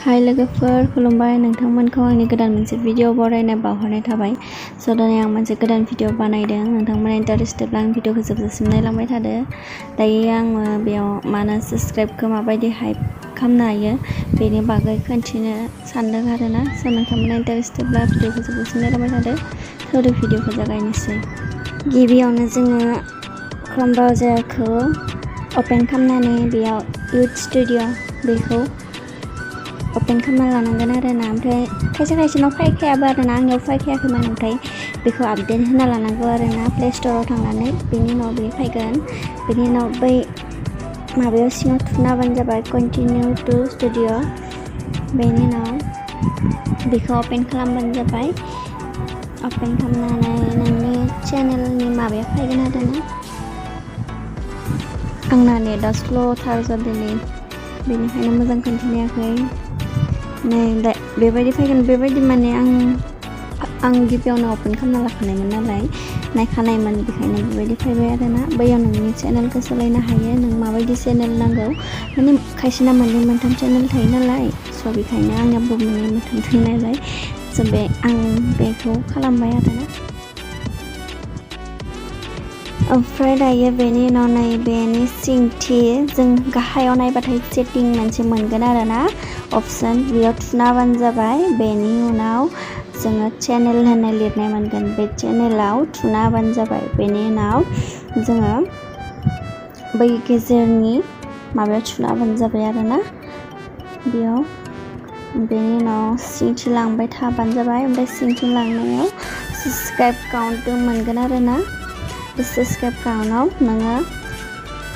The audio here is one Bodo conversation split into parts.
हाय लोगोफोर खुलुमबाय नोंथांमोनखौ आंनि गोदान मोनसे भिडिअ बरायनाय बावहरनाय थाबाय स' दिनै आं मोनसे गोदान भिडिअ बानायदों नोंथांमोना इन्टारेस्टेडब्ला आं भिडिअखौ जोबजासिम नायलांबाय थादो दायो आङो बेयाव मानो साबस्क्राइबखौ माबायदि हाइप खालामनो हायो बेनि बागै खोन्थिनो सानदों आरोना स' नोंथांमोना इन्टारेस्टेडब्ला भिडिअखौ जोबजासिम नायलांबाय थादो स' भिडिअखौ जागायनोसै गिबियावनो जोङो क्रोम ब्राउजारखौ ओपन खालामनानै बेयाव इउथ स्टुडिअ बेखौ ओपन खालामना लानांगोन आरोना ओमफ्राय खायसेनाव फैखायाबो आरोना आंनियाव फैखायाखैमोन ओमफ्राय बेखौ आपडेट होना लानांगौ आरोना प्ले स्ट'राव थांनानै बेनि उनाव बे फैगोन बेनि उनाव बै माबायाव सिङाव थुना होबानो जाबाय कन्टिनिउ टु स्टुडिअ बेनि उनाव बेखौ ओपन खालामबानो जाबाय ओपन खालामनानै नोंनि चेनेलनि माबाया फैगोन आरोना आंना नेटआ स्ल'थार जादों बेनिखायनो मोजां खोन्थिनायाखै नै दा बेबायदि फैगोन बेबायदि माने आं गिबियावनो ओपन खालामना लाखानायमोन नालाय नायखानायमोन बेखायनो बेबायदि फैबाय आरोना बैयाव नोंनि चेनेलखौ सोलायनो हायो नों माबायदि चेनेल नांगौ माने खायसेना मोननै मोनथाम चेनेल थायो नालाय स' बेखायनो आंनियाबो मोननै मोनथाम थायो नालाय स' आं बेखौ खालामबाय आरोना ओमफ्राय दायो बेनि उनाव नैबेनि सिंथि जों गाहायाव नायबाथाय सेटिं मोनसे मोनगोन आरोना अपसन बेयाव थुना होबानो जाबाय बेनि उनाव जोङो चेनेल होननाय लिरनाय मोनगोन बे चेनेलाव थुना होबानो जाबाय बेनि उनाव जोङो बै गेजेरनि माबायाव थुना होबानो जाबाय आरोना बेयाव बेनि उनाव सिंथिं लांबाय थाबानो जाबाय ओमफ्राय सिंथिं लांनायाव साबस्क्राइब काउन्ट मोनगोन आरोना बे साबस्क्राइब काउन्टआव नोङो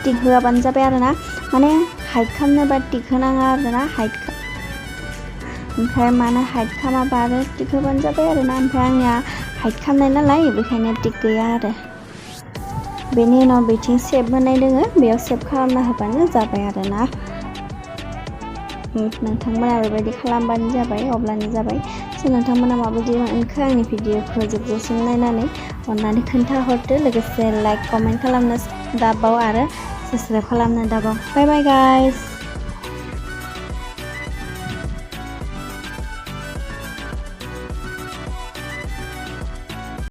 टिक होआबानो जाबाय आरोना माने हाइड खालामनोबा टिक होनाङा आरोना हाइड ओमफ्राय मानो हाइड खालामाबा आरो टिक होबानो जाबाय आरोना ओमफ्राय आंनिया हाइड खालामनाय नालाय बेखायनो टिक गैया आरो बेनि उनाव बेथिं सेभ होनाय दोङो बेयाव सेभ खालामना होबानो जाबाय आरोना नोंथांमोना बेबायदि खालामबानो जाबाय अब्लानो जाबाय स' नोंथांमोना माबायदि मोनखो आंनि भिडिअखौ जोबजासिम नायनानै अन्नानै खोन्थाहरदो लोगोसे लाइक कमेन्ट खालामनो दाबाव आरो साबस्क्राइब खालामनो दाबाव बाय बाय गाइस